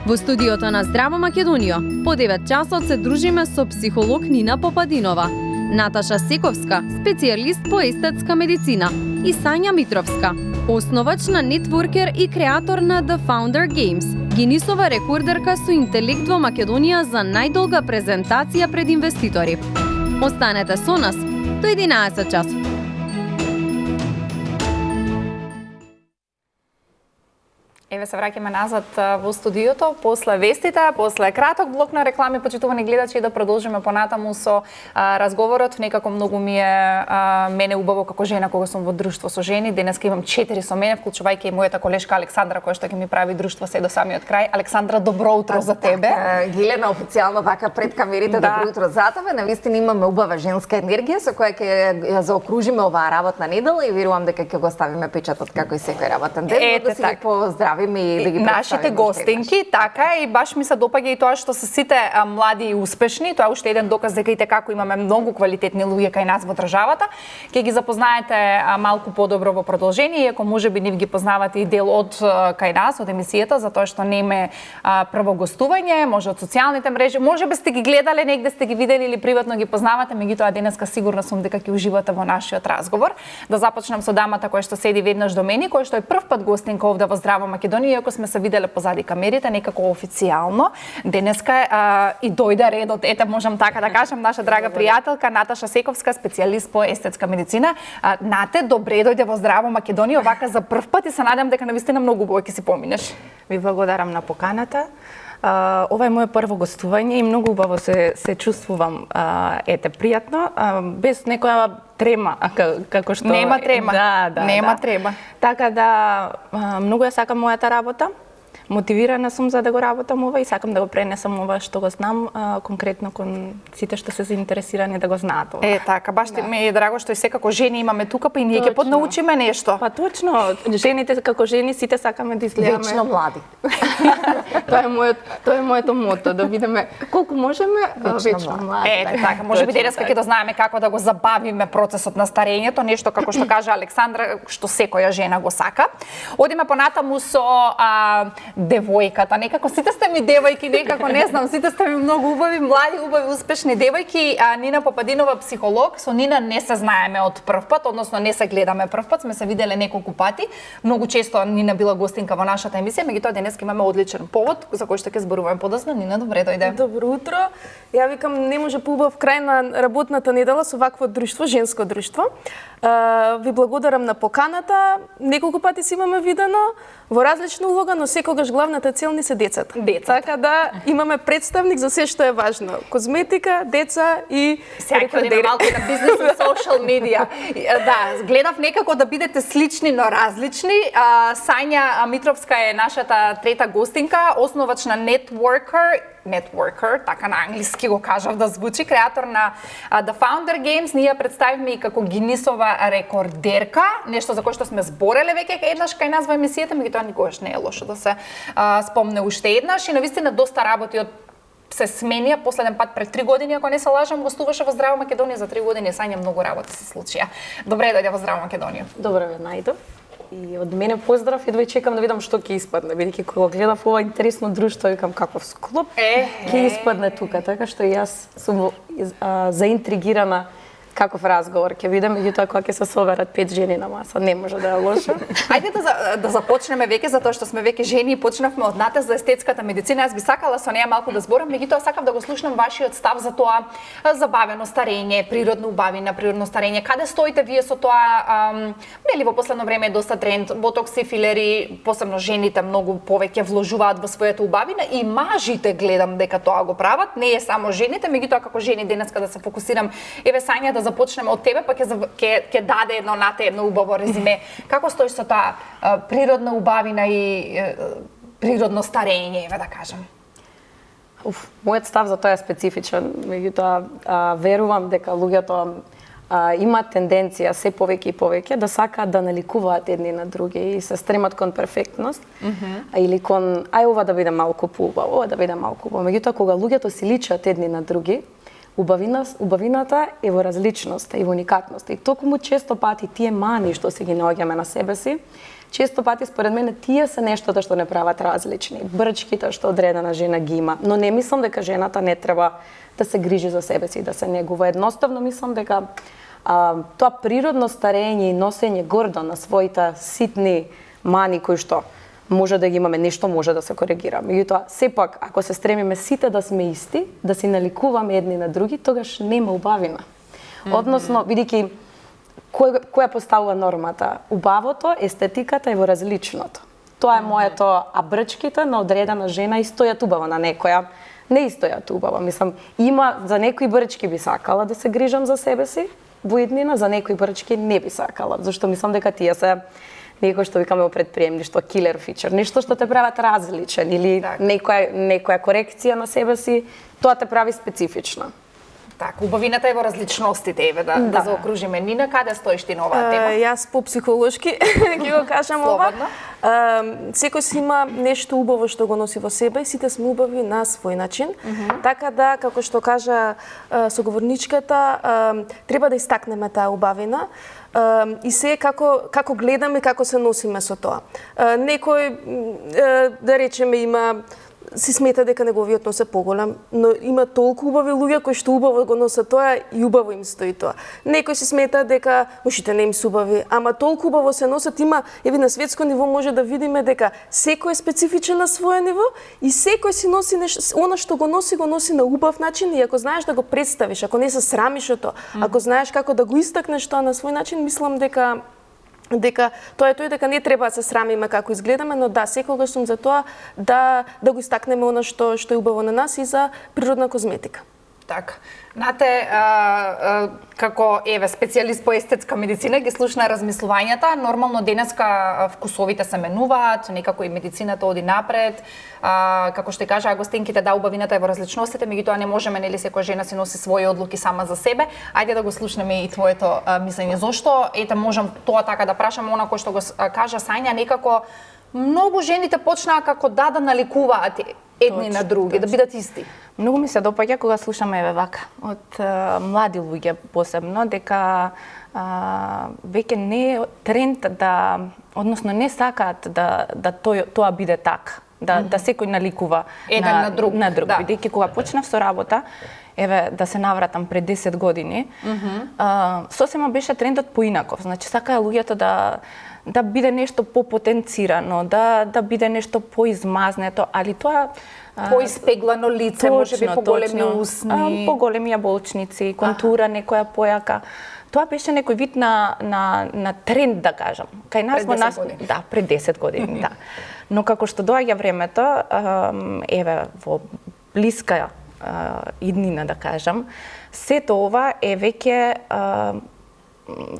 Во студиото на Здраво Македонија, по 9 часот се дружиме со психолог Нина Попадинова, Наташа Сековска, специјалист по естетска медицина, и Сања Митровска, основач на Networker и креатор на The Founder Games, Гинисова рекордерка со интелект во Македонија за најдолга презентација пред инвеститори. Останете со нас до 11 часот. Еве се враќаме назад во студиото, после вестите, после краток блок на реклами, почитувани гледачи, да продолжиме понатаму со разговорот. Некако многу ми е мене убаво како жена кога сум во друштво со жени. Денеска имам 4 со мене, вклучувајќи и мојата колешка Александра, која што ќе ми прави друштво се до самиот крај. Александра, добро утро за тебе. Гилена, официјално вака пред камерите, добро утро за тебе. Навистина имаме убава женска енергија со која ќе ја заокружиме оваа работна недела и верувам дека ќе го ставиме печатот како и секој работен ден, да си ги поздравиме и да ги нашите гостинки, така и баш ми се допаѓа и тоа што се сите млади и успешни. Тоа е уште еден доказ дека и како имаме многу квалитетни луѓе кај нас во државата. Ќе ги запознаете малку подобро во продолжение, иако можеби нив ги познавате и дел од кај нас, од емисијата, затоа што не име прво гостување, може од социјалните мрежи, можеби сте ги гледале негде, сте ги видели или приватно ги познавате, меѓутоа денеска сигурна сум дека ќе уживате во нашиот разговор. Да започнам со дамата која што седи веднаш до мене, која што е прв пат гостинка овде во Здраво Македонија, иако сме се виделе позади камерите, некако официјално. Денеска и дојде редот, ете можам така да кажам, наша драга пријателка Наташа Сековска, специјалист по естетска медицина. Нате, добре дојде во Здраво Македонија, вака за прв пат и се надам дека навистина многу убаво ќе си поминеш. Ви благодарам на поканата. Ова е моје прво гостување и многу убаво се чувствувам, ете, пријатно, без некоја трема, како што... Нема трема, нема да. трема. Така да, многу ја сакам мојата работа, мотивирана сум за да го работам ова и сакам да го пренесам ова што го знам, конкретно кон сите што се заинтересирани да го знаат ова. Така, баш ми е драго што и секако жени имаме тука, па и ние ќе поднаучиме нешто. Па точно, жените како жени сите сакаме да изгледаме вечно млади. Тоа е моето мото, да бидеме колку можеме вечно млади. Така, можеби денеска ќе дознаеме како да го забавиме процесот на старењето, нешто како што кажа Александра, што секоја жена го сака. Одиме понатаму со девојката. Некако сите сте ми девојки, некако не знам, сите сте ми многу убави, млади, убави, успешни девојки. Нина Попадинова, психолог, со Нина не се знаеме од прв пат, односно не се гледаме прв пат, сме се виделе неколку пати. Многу често Нина била гостинка во нашата емисија, меѓутоа денеска имаме одличен повод за кој што ќе зборуваме подоцна. Нина, добре дојде. Добро утро. Ја викам не може поубав крај на работната недела со вакво друштво, женско друштво. Ви благодарам на поканата. Неколку пати си имаме видено во различна улога, но секогаш главната цел ни се децата. Така да имаме представник за се што е важно. Козметика, деца и рекордери. Малку на бизнес и социјал медија. Да, гледав некако да бидете слични, но различни. Сања Митровска е нашата трета гостинка, основач на Networker, така на англиски го кажав да звучи, креатор на The Founder Games. Ние представивме и како Гинисова рекордерка, нешто за кое што сме збореле веќе еднаш кај нас во емисијата, меѓутоа никогаш не е лошо да се спомне уште еднаш и навистина доста работи од се сменија. Последен пат пред 3 години, ако не се лажам, гостуваше во Здраво Македонија. За 3 години Сања многу работи се случија. Добре дојде во Здраво Македонија. Добре ве најдов. И од мене поздрав, едва чекам да видам што ќе испадне, бидејќи кога гледав ова интересно друштво, викам каков склоп ќе испадне тука, така што јас сум заинтригирана каков разговор ќе видам, меѓутоа кога ќе се соберат 5 жени на маса, не може да е лошо. Ајде да започнеме веќе, затоа што сме веќе жени и почнавме од Ната за естетската медицина. Јас би сакала со неја малку да зборам, меѓутоа сакам да го слушнам вашиот став за тоа забавено старење, природно убавина, природно старење. Каде стоите вие со тоа? Нели во последно време е доста тренд, ботокс и филери, посебно жените многу повеќе вложуваат во својата убавина и мажите гледам дека тоа го прават, не е само жените, меѓутоа како жени денеска да се фокусирам. Еве Сања, да започнеме од тебе, па ќе даде едно убаво резиме. Како стоиш со таа природна убавина и природно старење, еве да кажам? Мојот став за тоа е специфичен, меѓутоа верувам дека луѓето имаат тенденција се повеќе и повеќе да сакаат да наликуваат едни на други и се стремат кон перфектност, или кон ова да биде малку поубаво, ова да биде малку поубаво. Меѓутоа кога луѓето се личат едни на други, убавината е во различност и во уникатност. И токму често пати тие мани што се ги наоѓаме на себе си, често пати според мене тие се нештото што не прават различни. Брчките што одредена жена ги има, но не мислам дека жената не треба да се грижи за себе си, да се негува. Едноставно мислам дека тоа природно старење и носење гордо на своите ситни мани кои што може да ги имаме, нешто може да се коригира. Меѓутоа, сепак, ако се стремиме сите да сме исти, да си наликуваме едни на други, тогаш нема убавина. Односно, бидејќи која поставува нормата? Убавото, естетиката и во различното. Тоа е моето, а брчките на одредена жена истојат убаво, на некоја не истојат убаво. Мислам, има за некои брчки би сакала да се грижам за себе си, во иднина, за некои брчки не би сакала, зашто мислам дека тие се некој што викаме во предприемништво killer feature, нешто што те прават различен или некоја корекција на себе си, тоа те прави специфично. Така, убавината е во различностите, еве да заокружиме. Нина, каде стоиш ти на оваа тема? Јас по психолошки ќе го кажам ова. Секој си има нешто убаво што го носи во себе и сите сме убави на свој начин. Така да, како што кажа соговорничката, треба да истакнеме таа убавина и се како гледаме, како се носиме со тоа. Некој, да речеме, има си смета дека неговиот нос е поголем, но има толку убави луѓе кои што убаво го носат тоа и убаво им стои тоа. Некој си смета дека ушите не им се убави, ама толку убаво се носат, има, еве на светско ниво може да видиме дека секој е специфичен на своје ниво и секој си носи она што го носи на убав начин и ако знаеш да го представиш, ако не се срамиш од тоа, ако знаеш како да го истакнеш тоа на свој начин, мислам дека тоа е тој дека не треба да се срамиме како изгледаме, но да, секогаш сум за тоа да го истакнеме она што е убаво на нас и за природна козметика. Така. Нате, како еве специјалист по естетска медицина ги слушна размислувањата, нормално денеска вкусовите се менуваат, некако и медицината оди напред. Како што кажа гостинките, да, убавината е во различностите, меѓутоа не можеме, нели, секоја жена си носи своји одлуки сама за себе. Ајде да го слушнеме и твоето мислење. Зошто? Ете, можам тоа така да прашам, она кој што го кажа Сања, некако многу жените почнаа како да наликуваат едни на други, да бидат исти. Многу ми се допаѓа кога слушаме еве вака од млади луѓе посебно дека веќе не е тренд да, односно не сакаат да тоа биде така, да секој наликува еден на друг. Бидејќи кога почнав со работа, еве да се навратам пред 10 години, сосема беше трендот поинаков. Значи сакаа луѓето да биде нешто попотенцирано, да биде нешто поизмазнето, али тоа поиспеглано лице, можеби поголеми усни, поголеми јаболчници, контура некоја појака. Тоа беше некој вид на тренд, да кажам. Кај нас пред 10 години. Да, пред 10 години, да. Но како што доаѓа времето, еве во блиска иднина, да кажам, сето ова е веќе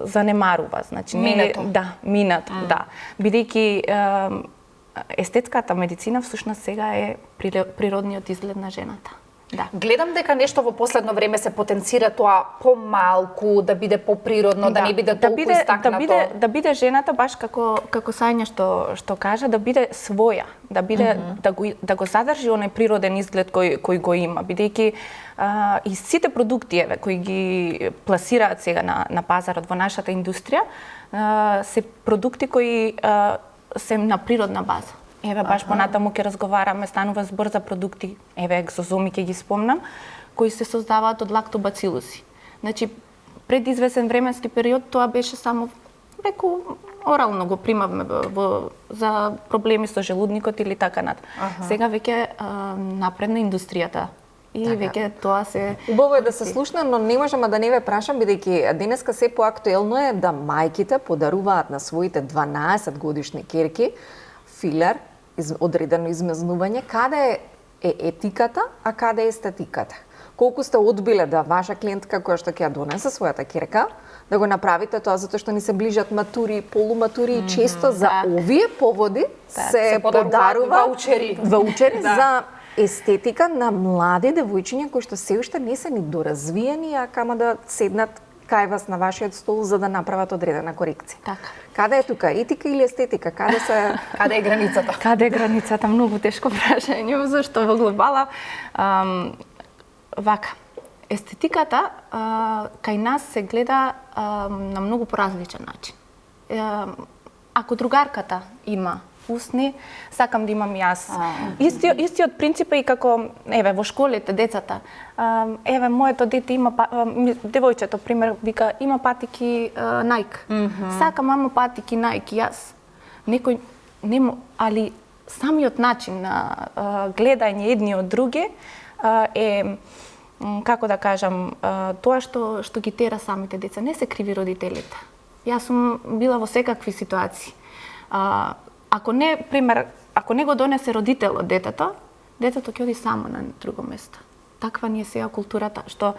занемарува, значи минато. Минато, да. Бидејќи естетската медицина всушност сега е природниот изглед на жената. Да. Гледам дека нешто во последно време се потенцира тоа помалку, да биде поприродно, да не биде толку истакнато. Да биде жената баш како Сања што кажа, да биде своја, да биде да го задржи оној природен изглед кој го има, бидејќи и сите продукти еве кои ги пласираат сега на пазарот во нашата индустрија се продукти кои се на природна база. Еве баш понатаму ќе разговараме, станува збор за продукти, еве екзозоми ќе ги спомнам, кои се создаваат од лактобацилуси. Значи пред извесен временски период тоа беше само веку орално го примавме за проблеми со желудникот или така над. Сега веќе напредна индустријата. И веќе тоа се убаво е да се слушна, но не можам да не ве прашам, бидејќи денеска се поактуелно е да мајките подаруваат на своите 12 годишни керки филер, одредено измазнување. Каде е етиката, а каде е естетиката? Колку сте одбиле да ваша клиентка која што ќе ја донесе својата керка, да го направите тоа затоа што ни се ближат матури, полуматури и често за овие поводи се подарува ваучери за естетика на млади девојчиња кои што се уште не се ни доразвиени, а кама да седнат кај вас на вашиот стол за да направат одредена корекција. Така. Каде е тука, етика или естетика? Каде е границата? Каде е границата? Многу тешко прашање, зашто во глобала вака. Естетиката кај нас се гледа на многу поразличен начин. ако другарката има усни, сакам да имам јас. Истиот принцип е и како, еве, во школите, децата. Еве, моето дете има, девојчето, пример, вика, има патики Nike. Сакам, мама, патики Nike, јас. Некој, али самиот начин на гледање едни од други е, како да кажам, тоа што ги тера самите деца. Не се криви родителите. Јас сум била во секакви ситуации. Ако не го донесе родителот детето ќе оди само на друго место. Таква ни е сега културата, што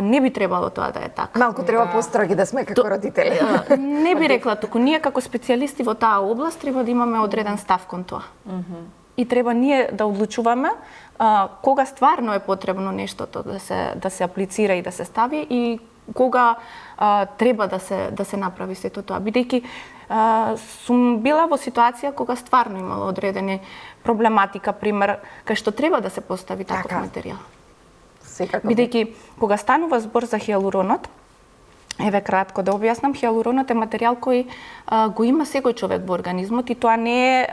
не би требало тоа да е така. Малку треба построги да сме како родители. Не би рекла туку. Ние како специјалисти во таа област треба да имаме одреден став кон тоа. И треба ние да одлучуваме кога стварно е потребно нештото да се аплицира и да се стави и кога треба да се направи сето тоа. Бидејќи сум била во ситуација кога стварно имала одредени проблематика, пример, кај што треба да се постави таков материјал. Бидејќи кога станува збор за хиалуронот, еве кратко да објаснам, хиалуронот е материјал кој го има секој човек во организмот и тоа не е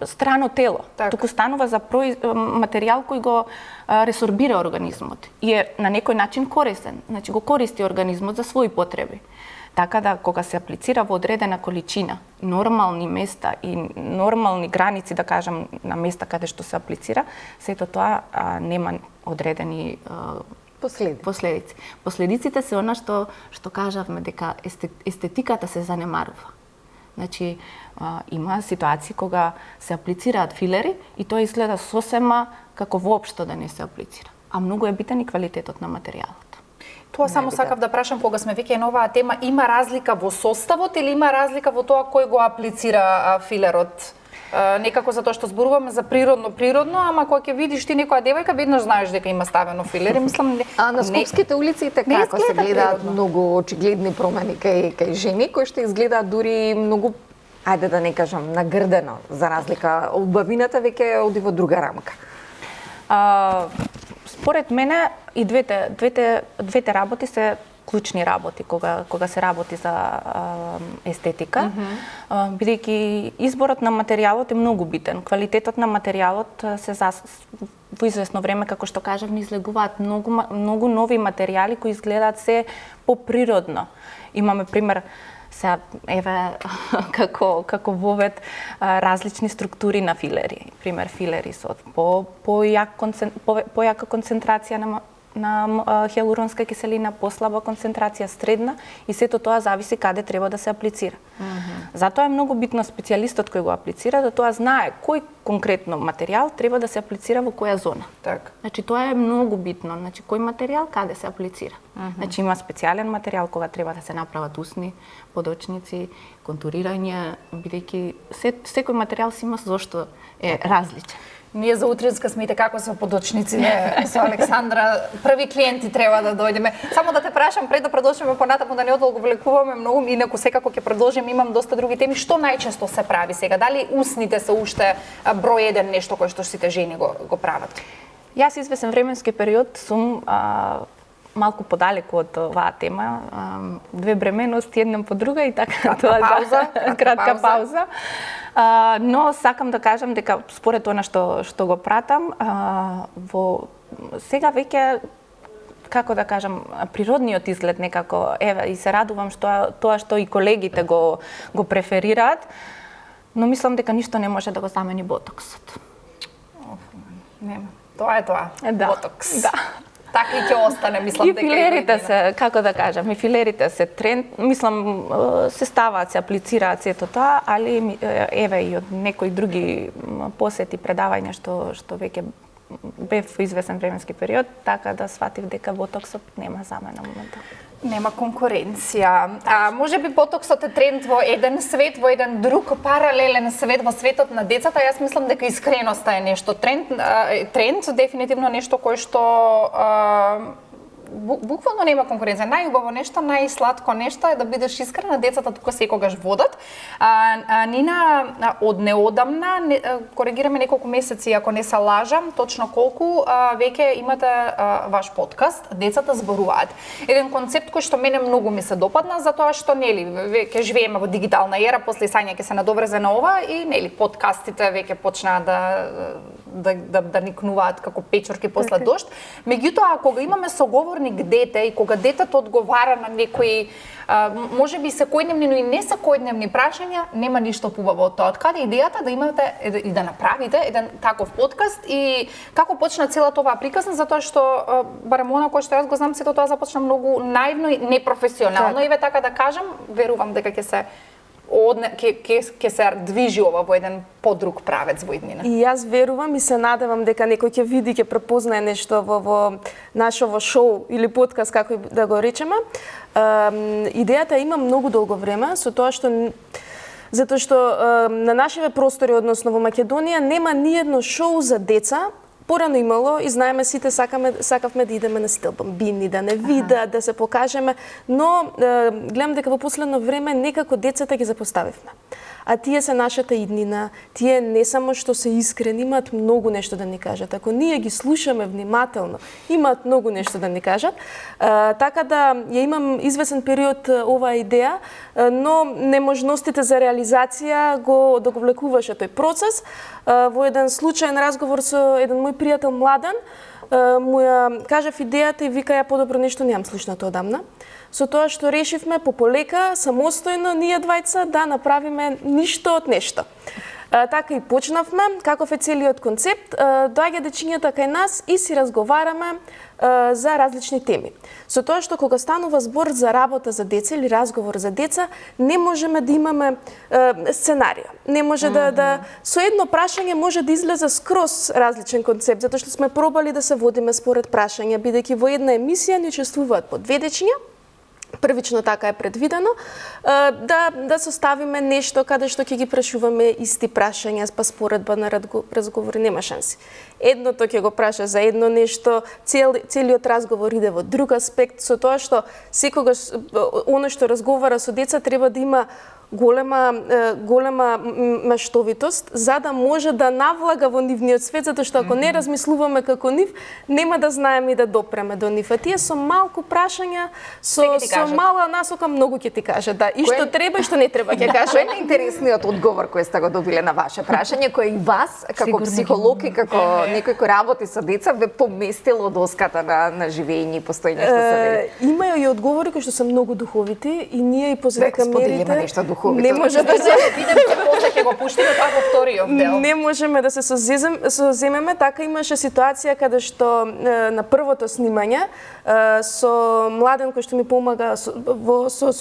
страно тело. Туку станува за материјал кој го ресорбира организмот и е на некој начин корисен. Значи го користи организмот за своји потреби. Така да кога се аплицира во одредена количина, нормални места и нормални граници, да кажам, на места каде што се аплицира, сето тоа нема одредени последици. Последиците се она што кажавме дека естетиката се занемарува. Значи има ситуации кога се аплицираат филери и тоа изгледа сосема како воопшто да не се аплицира. А многу е битен и квалитетот на материјалот. Тоа само сакав да прашам, кога сме веќе на оваа тема, има разлика во составот или има разлика во тоа кој го аплицира филерот? Некако затоа што зборуваме за природно, ама кога ќе видиш ти некоја девојка, веднаш знаеш дека има ставено филери. Мислам, на скопските улици како се гледаат многу очигледни промени кај жени кои што изгледаат дури многу, ајде да не кажам, нагрдено, за разлика убавината веќе оди во друга рамка. Според мене и двете работи се клучни работи кога се работи за естетика, бидејќи изборот на материјалот е многу битен. Квалитетот на материјалот во известно време, како што кажав, ни излегуваат многу нови материјали кои изгледаат се поприродно. Имаме пример сега еве како вовед различни структури на филери. Пример филери со појака концентрација на хиалуронска киселина, послаба концентрација, средна и сето тоа зависи каде треба да се аплицира. Затоа е многу битно специјалистот кој го аплицира да тоа знае кој конкретно материјал треба да се аплицира во која зона. Значи тоа е многу битно, значи кој материјал каде се аплицира. Значи има специјален материјал кога треба да се направат усни, подочници, контурирање, бидејќи секој материјал си има зошто е различен. Ние за утринска сме и како со подочниците со Александра. Први клиенти треба да дојдеме. Само да те прашам пред да продолжиме понатаму, да не одолговлекуваме многу, инаку секако ќе продолжиме, имам доста други теми. Што најчесто се прави сега? Дали усните се уште број еден нешто кој што сите жени го прават? Јас извесен временски период сум малку подалеку од оваа тема, две бременности една по друга и така кратка пауза. Но сакам да кажам дека според она што го пратам, сега веќе, како да кажам, природниот изглед некако, еве, и се радувам тоа што и колегите го преферираат, но мислам дека ништо не може да го замени ботоксот. Нема. Тоа е тоа. Ботокс. Да. Така и ќе остане, мислам дека и филерите се, како да кажам, и филерите се тренд, мислам се ставаат, се аплицираат сето тоа, али еве и од некои други посети, предавања што веќе бев во извесен временски период, така да сватив дека ботоксот нема замена моментално. Нема конкуренција. Можеби ботоксот е тренд во еден свет, во еден друг паралелен свет, во светот на децата. Јас мислам дека искреноста е нешто тренд дефинитивно нешто кое што буквално нема конкуренција. Најубаво нешто, најсладко нешто е да бидеш искрена, децата тука секогаш водат. Нина од неодамна, коригираме неколку месеци ако не се лажам, точно колку веќе имате ваш подкаст Децата зборуваат. Еден концепт кој што мене многу ми се допадна, затоа што нели веќе живееме во дигитална ера, после Сања ќе се надоврзе на ова и нели подкастите веќе почнаа да никнуваат како печорки после дожд. Меѓутоа, кога имаме соговорник дете и кога детето одговара на некои можеби секојдневни, но и не секојдневни прашања, нема ништо побаво од тоа. Од каде идејата да имате и да направите еден таков подкаст и како почна целата оваа приказна, затоа што барем она кој што јас го знам, сето тоа започна многу наивно и непрофесионално, и така да кажам, верувам дека ќе се движи ова во еден подруг правец во иднина. И јас верувам и се надевам дека некој ќе види, ќе препознае нешто во нашово шоу или подкаст, како и да го речеме. Идејата има многу долго време, затоа што на нашите простори, односно во Македонија, нема ниедно шоу за деца. Порано имало и знаеме сите сакавме да идеме на сите бомбини, да не видат, да се покажеме, но гледам дека во последно време некако децата ги запоставивме. А тие се нашата иднина, тие не само што се искрени, имаат многу нешто да ни кажат. Ако ние ги слушаме внимателно, имаат многу нешто да ни кажат. Така да ја имам извесен период оваа идеја, но неможностите за реализација го влекуваше тој процес. Во еден случаен разговор со еден мој пријател Младен, му ја кажав идејата и вика, ја подобро нешто немам слушнато одамна. Со тоа што решивме полека, самостојно, ние двајца да направиме ништо од нешто. Така и почнавме, каков е целиот концепт, доаѓа дечињата кај нас и си разговараме за различни теми. Со тоа што кога станува збор за работа за деца или разговор за деца, не можеме да имаме сценарио. Не може со едно прашање може да излезе скроз различен концепт, затоа што сме пробали да се водиме според прашања, бидејќи во една емисија ни учествуваат по две дечиња. Првично така е предвидено, да составиме нешто каде што ќе ги прашуваме исти прашања, па споредба на разговори нема шанси. Едното ќе го праша за едно нешто, целиот разговор иде во друг аспект, со тоа што секогаш оно што разговара со деца треба да има голема маштовитост, за да може да навлага во нивниот свет, затоа што ако не размислуваме како нив, нема да знаеме и да допреме до нив. А тие со малку прашања, со мала насока многу ќе ти кажат, да, и што треба и што не треба ќе кажат. Кој е најинтересниот одговор кој сте го добиле на ваше прашање, кој и вас како психолог и како некој кој работи со деца ве поместило доската на живење и постоење што се вели? Има и одговори кои што се многу духовити и ние и позади камерите не може да се видиме после ќе го пуштиме тоа во вториот дел. Не можеме да се соземеме, така имаше ситуација каде што на првото снимање со Младен кој што ми помага со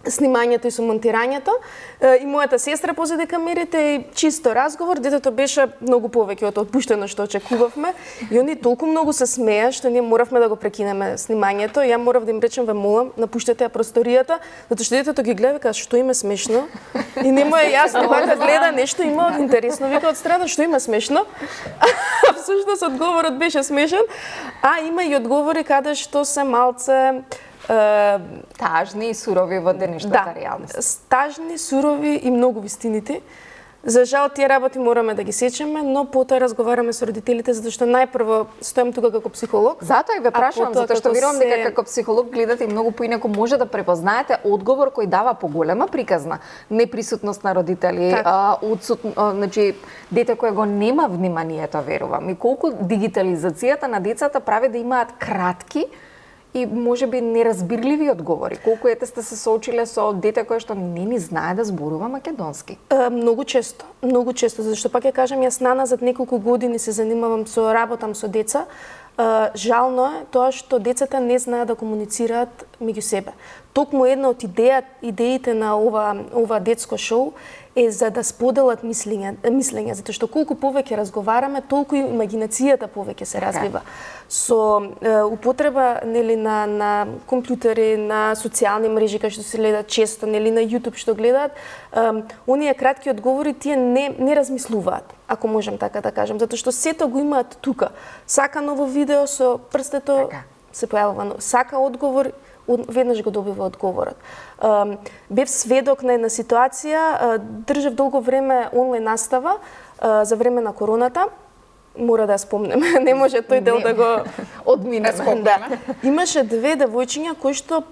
снимањето и со монтирањето, и мојата сестра позади камерите, и чисто разговор, детето беше многу повеќе од отпуштено што очекувавме, и они толку многу се смеа што ние моравме да го прекинеме снимањето. Ја морав да им речем, ве молам, напуштете ја просторијата, затоа што детето ги гледа, вика, што им е смешно? И не му е јасно, вака гледа нешто има интересно, вика од страна, што има смешно? А всушност одговорот беше смешен, а има и одговори каде што се малце тажни и сурови во денешната реалност. Тажни, сурови и многу вистинити. За жал, тие работи мораме да ги сечеме, но потоа разговараме со родителите, затоа што најпрво стојам тука како психолог. Затоа и ве прашувам, затоа што верувам дека како психолог гледате и многу поинаку може да препознаете одговор кој дава поголема приказна. Неприсутност на родители, значи дете кое го нема вниманието, верувам. И колку дигитализацијата на децата прави да имаат кратки и можеби неразбирливи одговори. Колку сте се соочиле со дете кое што не ни знае да зборува македонски? Многу често, зашто пак ја кажам, јас наназад неколку години се занимавам работам со деца. Жално е тоа што децата не знаат да комуницираат меѓу себе. Токму една од идеите на ова детско шоу е за да споделат мислење, затоа што колку повеќе разговараме, толку и имагинацијата повеќе се развива. Со употреба нели на компјутери, на социјални мрежи кај што се гледаат често, нели на YouTube што гледаат, оние кратки одговори тие не размислуваат, ако можам така да кажам, затоа што сето го имаат тука. Сака ново видео со прстето, се појавува, сака одговор, веднаш го добива одговорот. Бев сведок на една ситуација, држав долго време онлайн настава за време на короната. Мора да спомнем, не може тој дел да го одминеме. Да. Имаше две девојчиња кои што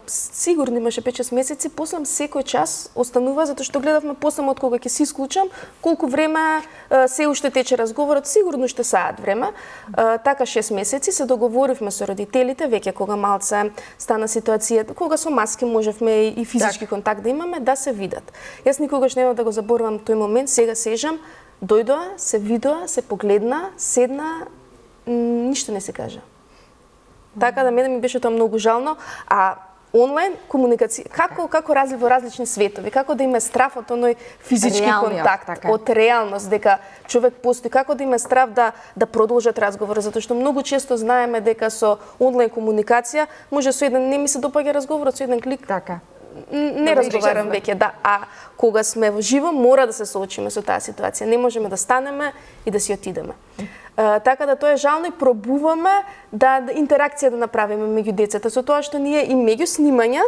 сигурно имаше 5-6 месеци, послам секој час останува, затоа што гледавме послам од кога ќе се исклучам, колку време се уште тече разговорот, сигурно ще саат време. Така 6 месеци се договоривме со родителите, веќе кога малце стана ситуацијата, кога со маски можевме и физички контакт да имаме, да се видат. Јас никогаш нема да го заборавам тој момент, сега сежам, дојдоа, се видоа, се погледна, седна, ништо не се кажа. Така да мене ми беше тоа многу жално, а онлайн комуникација, како во различни светови, како да има страф од оној физички контакт, така. од реалност, дека човек постои, како да има страф да продолжат разговор, затоа што многу често знаеме дека со онлайн комуникација може со еден, не ми се допаѓа разговорот, со еден клик, Така. не разговарам веќе, да, а кога сме во живо мора да се соочиме со таа ситуација, не можеме да станеме и да си отидеме. Така да тоа е жално и пробуваме да интеракција да направиме меѓу децата, со тоа што ние и меѓу снимања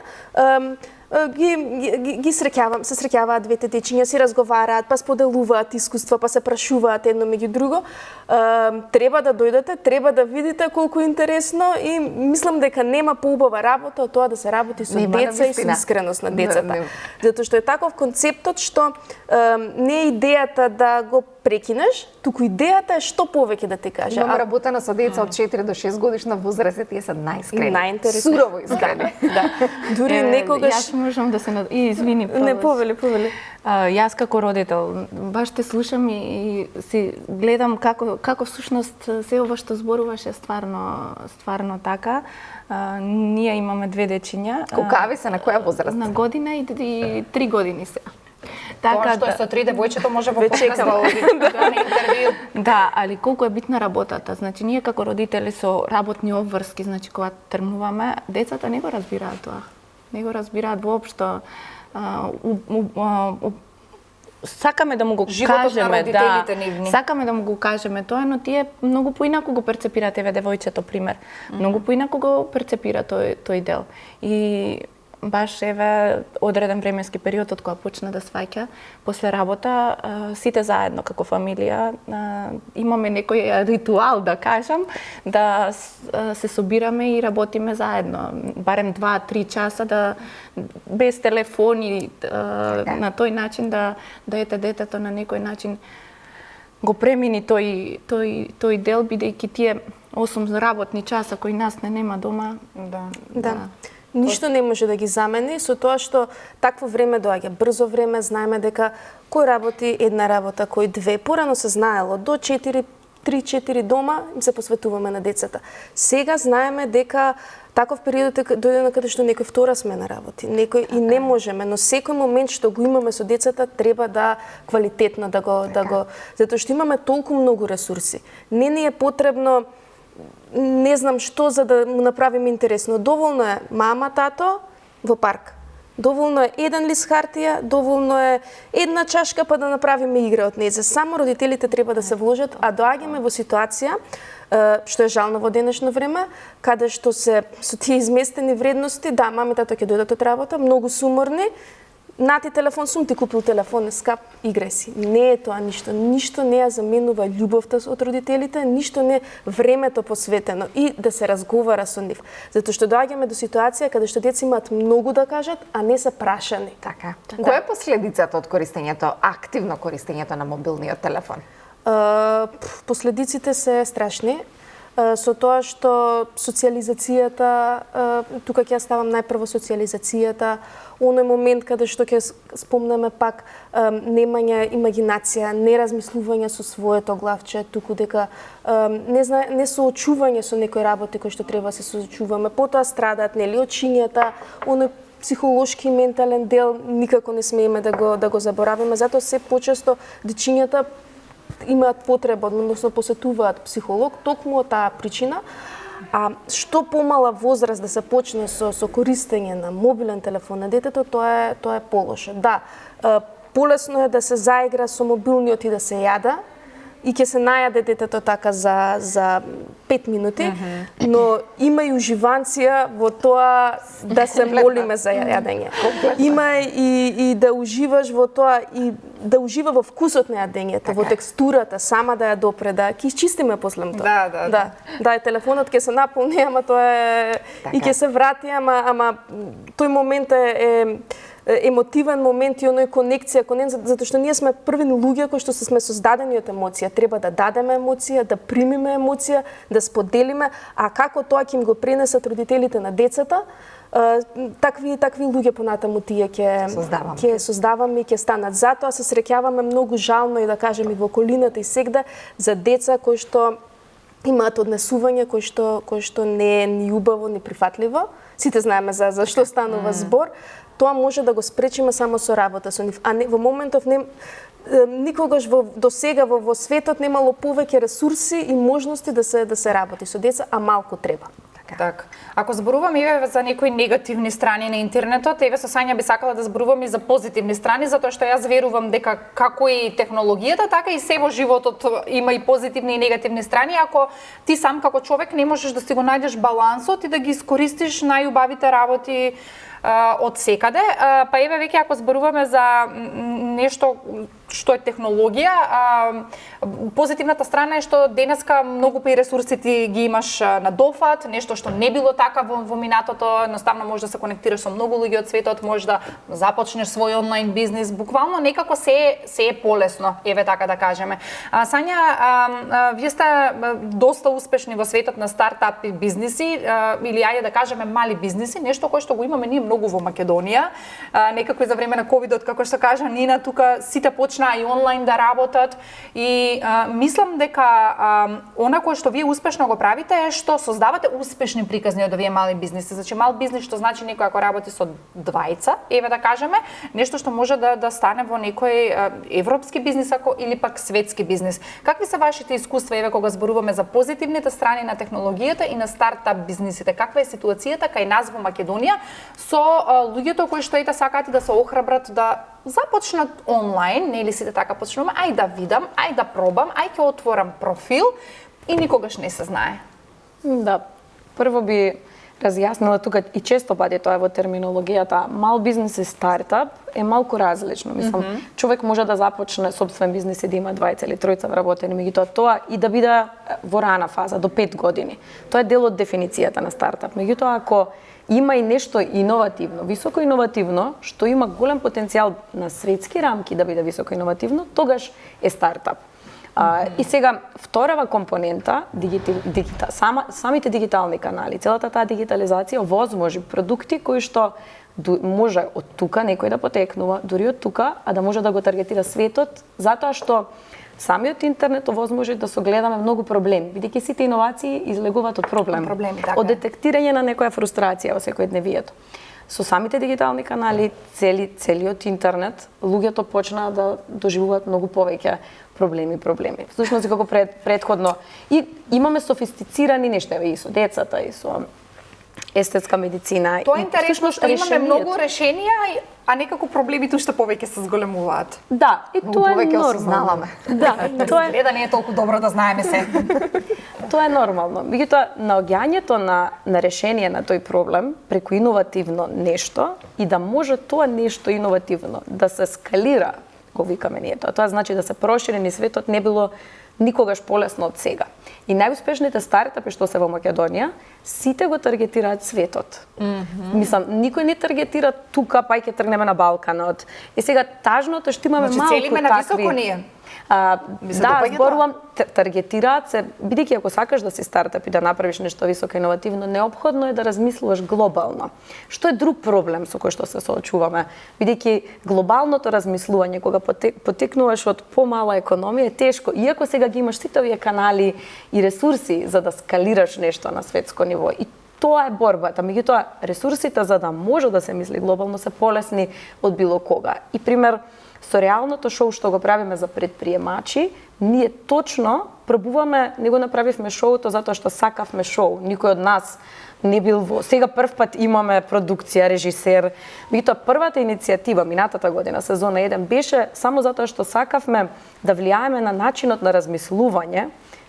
се среќаваат двете дечиња, си разговараат, па споделуваат искуства, па се прашуваат едно меѓу друго. Треба да дојдете, треба да видите колку е интересно и мислам дека нема поубава работа од тоа да се работи со деца и со искреност на децата. Затоа што е таков концептот што не е идејата да го прекинеш, туку идејата е што повеќе да ти каже. Имам работена со деца од 4 до 6 годишна возраст, тие се најискрени. Најинтересно. Сурово искрени. Да. Дури некогаш Јас можам да се извини. Не, повели. Јас како родител баш те слушам и си гледам како всушност се ова што зборуваш е стварно така. Ние имаме две дечиња. Колкави се, на која возраст? На година и 3 години се. Тоа што е со 3 девојчето може во подкаст да оди на интервју. Да, али колку е битна работата. Значи ние како родители со работни обврски, значи кога тргнуваме, децата не го разбираат тоа. Не го разбираат воопшто. Сакаме да му го кажеме, сакаме да му го кажеме тоа, но тие многу поинаку го перцепираат, еве девојчето пример. Многу поинаку го перцепира тој дел. И баш еве одреден временски период од кога почна да сваќа после работа, сите заедно како фамилија имаме некој ритуал, да кажам, да се собираме и работиме заедно, барем 2-3 часа да без телефони, на тој начин да ете детето на некој начин го премини тој дел, бидејќи тие 8 работни часа кои нас нема дома. Да. Ништо не може да ги замени со тоа што такво време доаѓа, брзо време, знаеме дека кој работи една работа, кој две. Порано се знаело до 3-4 дома им се посветуваме на децата. Сега знаеме дека таков период дојде на каде што некој втора смена работи, некој и не можеме, но секој момент што го имаме со децата треба да квалитетно да го затоа што имаме толку многу ресурси. Не ни е потребно не знам што за да му направиме интересно. Доволно е мама, тато во парк. Доволно е еден лист хартија, доволно е една чашка па да направиме игра од неја. Само родителите треба да се вложат, а доаѓаме во ситуација што е жално во денешно време, каде што се со тие изместени вредности, да, мама и тато ќе дојдат од работа, многу суморни, нати телефон, сум ти купил телефон, скап, играј си. Не е тоа ништо. Ништо не ја заменува љубовта од родителите, ништо не времето посветено и да се разговара со нив. Затоа што доаѓаме до ситуација каде што деца имаат многу да кажат, а не се прашани. Така. Која е последицата од користењето, активно користењето на мобилниот телефон? Последиците се страшни. Со тоа што социјализацијата, тука ќе ставам најпрво социјализацијата, оној момент каде што ќе спомнеме пак немање имагинација, не размислување со своето главче, туку дека не соочување со некои работи кои што треба се соочуваме, потоа страдаат нели очињата, оној психолошки и ментален дел никако не смееме да го заборавиме, затоа се почесто дечињата имаат потреба, односно посетуваат психолог, токму од таа причина. А што помала возраст да се почне со користење на мобилен телефон на детето, тоа е полошо. Да, полесно е да се заигра со мобилниот и да се јада, и ќе се најаде детето така за 5 минути, но има и уживанција во тоа да се молиме за јадење. Има и да уживаш во тоа и да ужива во вкусот на јадењето, во текстурата, сама да ја допре, да ќе изчистиме после тоа. Да, телефонот ќе се наполни, ама тоа е и ќе се врати, ама тој момент е емотивен момент и оној конекција кон него, затоа што ние сме први луѓе кои што сме создадени од емоција. Треба да дадеме емоција, да примиме емоција, да споделиме, а како тоа ќе им го пренесат родителите на децата, такви луѓе понатаму тие ќе создаваме и ќе станат. Затоа се среќаваме многу жално и да кажем и во околината и сегде за деца кои што имаат однесување кои што не е ни убаво ни прифатливо. Сите знаеме за што станува збор. Тоа може да го спречиме само со работа со нив, а не во моментов никогаш до сега во светот немало повеќе ресурси и можности да се работи со деца, а малку треба. Така. Ако зборуваме еве за некои негативни страни на интернетот, еве со Сања би сакала да зборуваме и за позитивни страни, затоа што јас верувам дека како и технологијата, така и се во животот има и позитивни и негативни страни. Ако ти сам како човек не можеш да си го најдеш балансот и да ги искористиш најубавите работи од секаде, па еве веќе ако зборуваме за нешто што е технологија, позитивната страна е што денеска многу пои ресурси ти ги имаш на дофат, нешто што не било така во минатото, едноставно можеш да се конектираш со многу луѓе од светот, можеш да започнеш свој онлайн бизнис, буквално некако се е полесно, еве така да кажеме. Сања, вие сте доста успешни во светот на стартап бизниси, или ајде да кажеме мали бизниси, нешто кое што го имаме ние многу во Македонија. Некако и за време на ковидот, како што кажа Нина, тука сите почнаа и онлайн да работат и мислам дека она кое што вие успешно го правите е што создавате успешни приказни од овие мали бизниси. Значи мал бизнис што значи некој ако работи со двајца, еве да кажеме, нешто што може да стане во некој европски бизнис или пак светски бизнис. Какви се вашите искуства еве кога зборуваме за позитивните страни на технологијата и на стартап бизнисите? Каква е ситуацијата кај нас во Македонија со луѓето кои што сакаат да се охрабрат да започнат онлайн, нели сите така почнуваме, ај да видам, ај да пробам, ај ќе отворам профил и никогаш не се знае. Да, прво би разјаснила тука и често пати тоа во терминологијата, мал бизнис и стартап е малку различно. Мислам, човек може да започне собствен бизнис и да има двајца или тројца вработени, меѓутоа тоа и да биде во рана фаза до 5 години. Тоа е дел од дефиницијата на стартап. Меѓутоа ако има и нешто иновативно, високо иновативно, што има голем потенцијал на светски рамки да биде високо иновативно, тогаш е стартап. И сега, вторава компонента, самите дигитални канали, целата таа дигитализација овозможи продукти кои што може од тука некој да потекнува, дури од тука, а да може да го таргетира светот, затоа што самиот интернет овозможи да согледаме многу проблеми, бидејќи сите иновации излегуваат од проблеми, од детектирање на некоја фрустрација во секојдневието. Со самите дигитални канали, целиот интернет, луѓето почнаа да доживуваат многу повеќе проблеми. Всушност како претходно и имаме софистицирани нешта и со децата и со естетска медицина. Тоа е интересно што имаме многу решенија, а некако проблемите уште повеќе се зголемуваат. Да, и тоа е нормално. Да, тоа е да не е толку добро да знаеме се. Тоа е нормално. Меѓутоа, наоѓањето на решение на тој проблем преку иновативно нешто и да може тоа нешто иновативно да се скалира, го викаме ние тоа. Тоа значи да се прошири низ светот не било никогаш полесно од сега. И најуспешните стартапи што се во Македонија, сите го таргетираат светот. Мислам, никој не таргетира тука, па ќе тргнеме на Балканот. И сега тажното што имаме малку такви. Целиме на високо ние. Да, зборувам, таргетираат се, бидејќи ако сакаш да си стартап и да направиш нешто високо иновативно, неопходно е да размислуваш глобално. Што е друг проблем со кој што се соочуваме? Бидејќи глобалното размислување, кога потекнуваш од помала економија, е тешко, иако сега ги имаш сите овие канали и ресурси за да скалираш нешто на светско ниво. И тоа е борбата. Меѓутоа, ресурсите за да може да се мисли глобално се полесни од било кога. И пример, со реалното шоу што го правиме за предприемачи, ние точно пробуваме, не го направивме шоуто затоа што сакавме шоу. Никој од нас не бил во... Сега прв пат имаме продукција, режисер. Меѓутоа првата иницијатива минатата година, сезона 1, беше само затоа што сакавме да влијаеме на начинот на размислување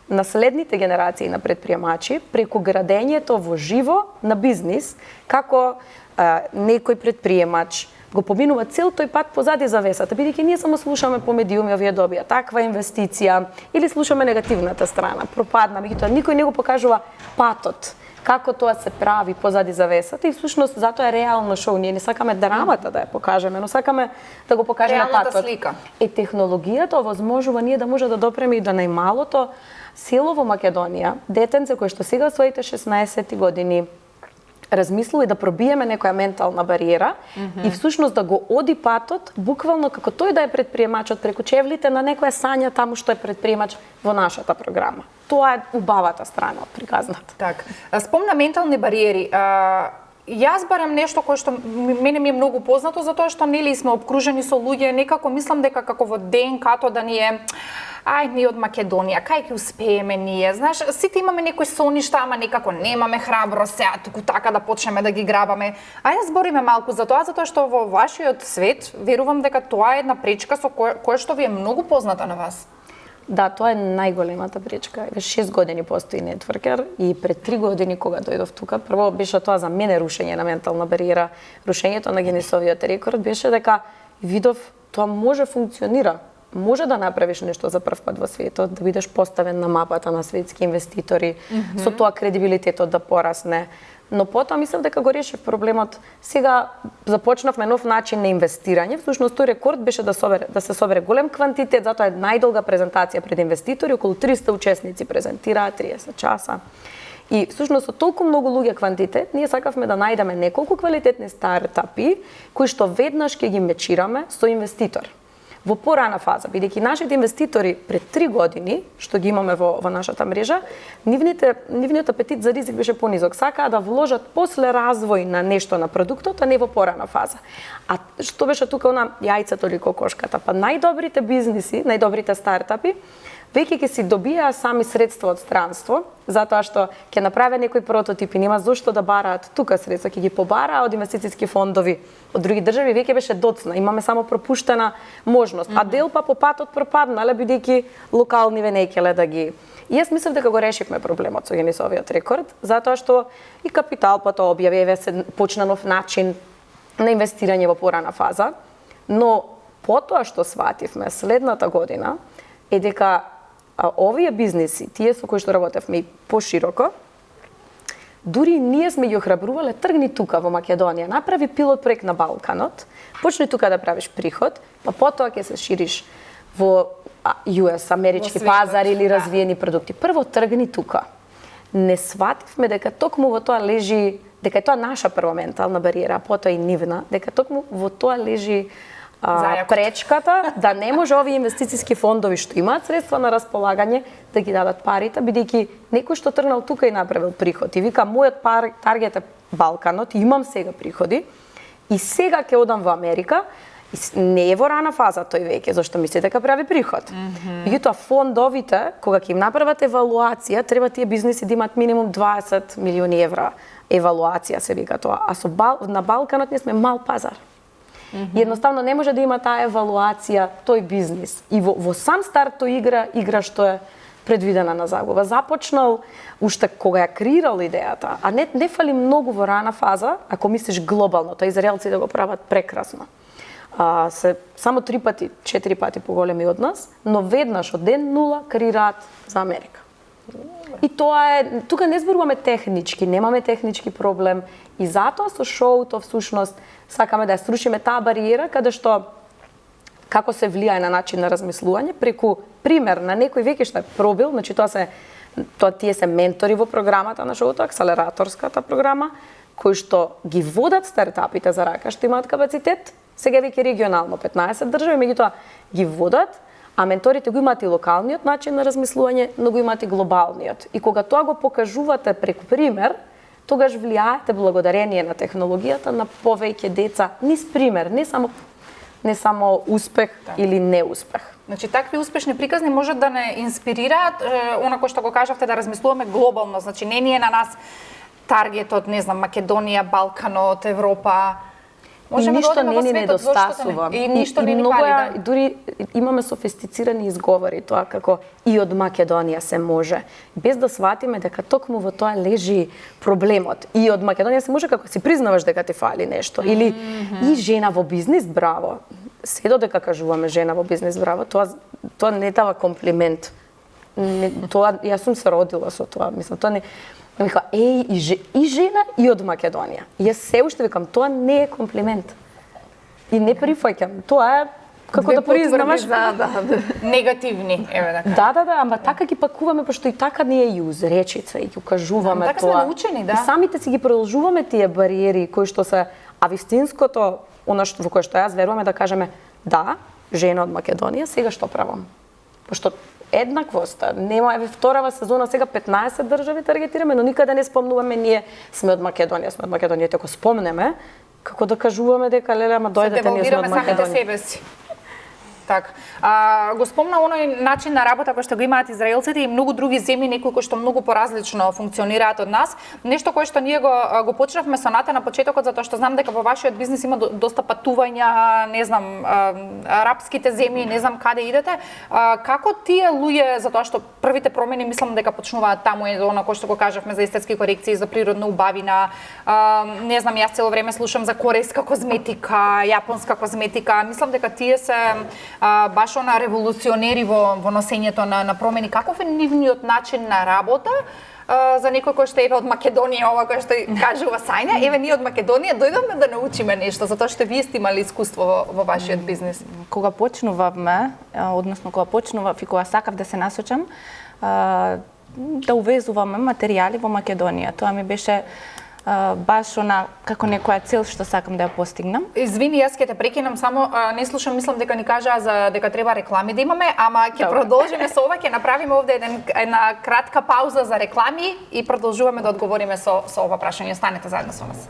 на следните генерации на предприемачи преку градењето во живо на бизнис, како некој предприемач го поминува цел тој пат позади завесата, бидејќи ние само слушаме по медиуми овие добија таква инвестиција или слушаме негативната страна, пропадна, меѓутоа никој не го покажува патот, како тоа се прави позади завесата и всушност затоа е реално шоу. Ние не сакаме драмата да ја покажеме, но сакаме да го покажеме реалната патот. слика. Технологијата овозможува ние да може да допреме и до најмалото село во Македонија, детенце кој што сега своите 16 години размислува и да пробиеме некоја ментална бариера и всушност да го оди патот, буквално како тој да е предприемачот преку чевлите на некоја сања таму што е предприемач во нашата програма. Тоа е убавата страна од приказната. Так. Спомна ментални бариери. Јас барам нешто кое што мене ми е многу познато, затоа што нели сме обкружени со луѓе, некако мислам дека како во ДНК-то да ни е ние од Македонија, кај ќе успееме ние? Знаеш, сите имаме некои соништа, ама некако немаме храброст сега туку така да почнеме да ги грабаме. Ајде збориме малку за тоа, затоа што во вашиот свет верувам дека тоа е една пречка со која што ви е многу позната на вас. Да, тоа е најголемата пречка. 6 години постои Networker и пред 3 години кога дојдов тука, прво беше тоа за мене рушење на ментална бариера, рушењето на Гинесовиот рекорд беше дека видов тоа може функционира. Може да направиш нешто за прв пат во светот, да бидеш поставен на мапата на светски инвеститори, со тоа кредибилитетот да порасне. Но потоа мислев дека го решив проблемот. Сега започнавме нов начин на инвестирање. Всушност тој рекорд беше да се собере голем квантитет, затоа е најдолга презентација пред инвеститори, околу 300 учесници презентираа 30 часа. И всушност од толку многу луѓе квантитет, ние сакавме да најдеме неколку квалитетни стартапи кои што веднаш ќе ги мечираме со инвеститор. Во порана фаза, бидејќи нашите инвеститори пред 3 години, што ги имаме во нашата мрежа, нивниот апетит за ризик беше понизок. Сакаа да вложат после развој на нешто на продуктот, а не во порана фаза. А што беше тука она јајцето или кокошката? Па најдобрите бизниси, најдобрите стартапи, веќе ќе си добија сами средства од странство, затоа што ќе направи некои прототипи, нема зошто да бараат тука средства, ќе ги побараа од инвестициски фондови од други држави, веќе беше доцна, имаме само пропуштена можност. А дел па по патот пропаднале бидејќи локални венекеле да ги. И јас мислев дека го решивме проблемот со Гинесовиот рекорд, затоа што и капитал потоа објавиве се почна нов начин на инвестирање во порана фаза, но потоа што свативме следната година е дека овие бизниси, тие со кои што работевме и пошироко, дури ние сме ги охрабрувале, тргни тука во Македонија, направи пилот проект на Балканот, почни тука да правиш приход, па потоа ќе се шириш во US, амерички пазар или развиени продукти. Прво тргни тука. Не свативме дека токму во тоа лежи, дека е тоа наша прва ментална бариера, а потоа и нивна, дека токму во тоа лежи пречката да не може овие инвестициски фондови што имаат средства на располагање да ги дадат парите, бидејќи некој што тргнал тука и направил приход и вика мојот таргет е Балканот, имам сега приходи и сега ќе одам во Америка, не е во рана фаза тој веќе, зашто мисли дека прави приход. Меѓутоа фондовите, кога ќе им направат евалуација, треба тие бизниси да имаат минимум 20 милиони евра евалуација, се вика тоа. А на Балканот ние сме мал пазар. И едноставно не може да има таа евалуација тој бизнис. И во сам старт тој игра што е предвидена на загуба. Започнал уште кога ја креирал идејата, а не фали многу во рана фаза, ако мислиш глобално, тоа израелците го прават прекрасно. Се само 3 пати, 4 пати поголеми од нас, но веднаш од ден нула креираат за Америка. И тоа е, тука не зборуваме технички, немаме технички проблем и затоа со шоуто всушност сакаме да ја срушиме таа бариера каде што како се влијае на начин на размислување преку пример на некој веќе што е пробил, значи тие се ментори во програмата на шоуто, акселераторската програма, кои што ги водат стартапите за рака, што имаат капацитет, сега веќе регионално 15 држави, меѓутоа ги водат, а менторите го имаат и локалниот начин на размислување, но го имаат и глобалниот. И кога тоа го покажувате преку пример, тогаш влијаете благодарение на технологијата на повеќе деца, низ пример, не само не само успех или неуспех. Значи, такви успешни приказни можат да не инспирираат, онако што го кажавте, да размислуваме глобално. Значи, не ни е на нас таргетот, не знам, Македонија, Балканот, Европа. И ништо не ни недостасува. И ништо не ни многу фали, да. дури имаме софистицирани изговори, тоа како и од Македонија се може. Без да сватиме дека токму во тоа лежи проблемот. И од Македонија се може како си признаваш дека ти фали нешто. Или и жена во бизнис, браво. Се додека кажуваме жена во бизнис, браво, тоа не дава комплимент. Тоа, јас сум се родила со тоа, мислам, тоа не... Ми вика, и жена и од Македонија. Јас се уште викам, тоа не е комплимент. И не прифаќам. Тоа е како да признаваш негативни, еве така. Да, ама така ги пакуваме, пошто и така ни е јуз речица и ги кажуваме така тоа. Така сме научени, да. И самите си ги продолжуваме тие бариери кои што се, а вистинското, она што во кое што јас верувам е да кажеме, да, жена од Македонија, сега што правам? Пошто еднаквост, нема, еве вторава сезона, сега 15 држави таргетираме, но никаде не спомнуваме ние сме од Македонија, ако спомнеме, како да кажуваме дека леле, ама дојдете ние сме од самите себе си. Така. Го спомна оној начин на работа кој што го имаат израелците и многу други земји, некои кои што многу поразлично функционираат од нас. Нешто кое што ние го почнавме со Ната на почетокот, затоа што знам дека во вашиот бизнис има доста патувања, не знам, арапските земји, не знам каде идете. Како тие луѓе, затоа што првите промени мислам дека почнуваат таму, е она кој што го кажавме за естетски корекции, за природна убавина, не знам, јас цело време слушам за корејска козметика, јапонска козметика. Мислам дека тие се баш она револуционери во носењето на промени. Каков е нивниот начин на работа за некој кој што е од Македонија, ова кој што кажува Сања, еве ние од Македонија дојдовме да научиме нешто, затоа што вие сте имали искуство во вашиот бизнис. Кога почнувавме, односно кога почнував и кога сакав да се насочам, да увезуваме материјали во Македонија. Тоа ми беше баш она како некоја цел што сакам да ја постигнам. Извини, јас ќе те прекинам, само не слушам, мислам дека ни кажаа за дека треба реклами да имаме, ама ќе продолжиме со ова, ќе направиме овде една кратка пауза за реклами и продолжуваме да одговориме со ова прашање. Останете заедно со нас.